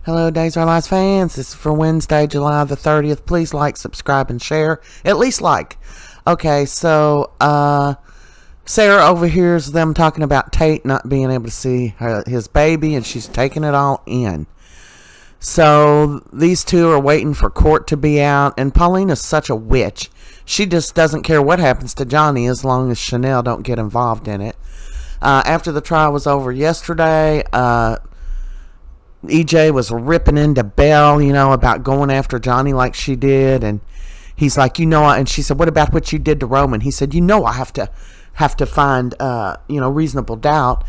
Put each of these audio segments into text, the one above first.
Hello, Days Our Lives fans. This is for Wednesday, July the 30th. Please like, subscribe, and share. At least like. Okay, so Sara overhears them talking about Tate not being able to see his baby, and she's taking it all in. So these two are waiting for court to be out, and Paulina's such a witch. She just doesn't care what happens to Johnny as long as Chanel don't get involved in it. After the trial was over yesterday, EJ was ripping into Belle, about going after Johnny like she did, and he's like, and she said, what about what you did to Roman? He said, I have to find, reasonable doubt.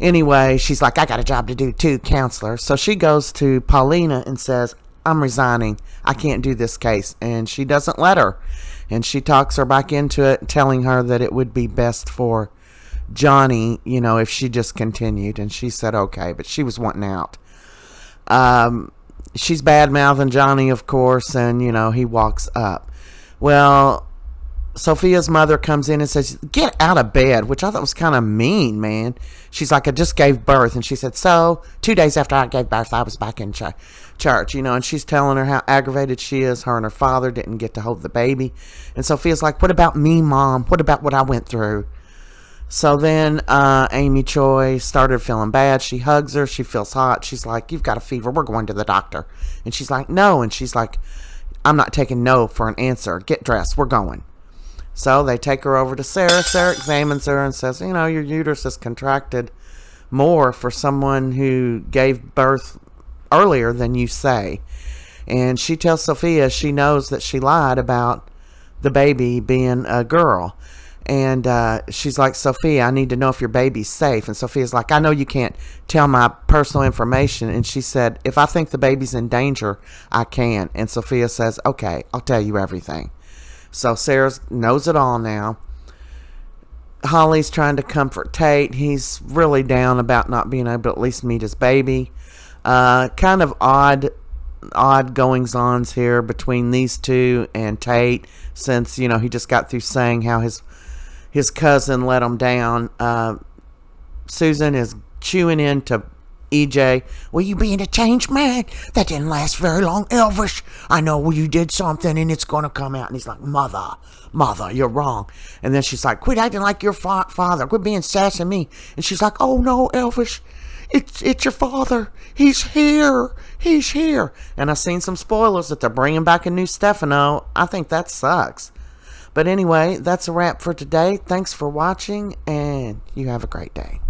Anyway, she's like, I got a job to do too, counselor. So she goes to Paulina and says, I'm resigning. I can't do this case. And she doesn't let her. And she talks her back into it, telling her that it would be best for Johnny, if she just continued. And she said, okay, but she was wanting out. She's bad-mouthing Johnny, of course, and, he walks up. Well, Sophia's mother comes in and says, get out of bed, which I thought was kind of mean, man. She's like, I just gave birth. And she said, so 2 days after I gave birth, I was back in church, and she's telling her how aggravated she is. Her and her father didn't get to hold the baby. And Sophia's like, what about me, Mom? What about what I went through? So then Amy Choi started feeling bad. She hugs her. She feels hot. She's like, you've got a fever. We're going to the doctor. And she's like, no. And she's like, I'm not taking no for an answer. Get dressed. We're going. So they take her over to Sara. Sara examines her and says, your uterus is contracted more for someone who gave birth earlier than you say. And she tells Sophia she knows that she lied about the baby being a girl. And she's like, Sophia, I need to know if your baby's safe. And Sophia's like, I know you can't tell my personal information. And she said, if I think the baby's in danger, I can. And Sophia says, okay, I'll tell you everything. So Sara knows it all now. Holly's trying to comfort Tate. He's really down about not being able to at least meet his baby. Kind of odd goings-ons here between these two and Tate, since, he just got through saying how his cousin let him down. Susan is chewing into EJ. Well, you being a changed man? That didn't last very long, Elvish. I know you did something and it's going to come out. And he's like, Mother, you're wrong. And then she's like, quit acting like your father. Quit being sassy to me. And she's like, oh no, Elvish. It's your father. He's here. And I've seen some spoilers that they're bringing back a new Stefano. I think that sucks. But anyway, that's a wrap for today. Thanks for watching, and you have a great day.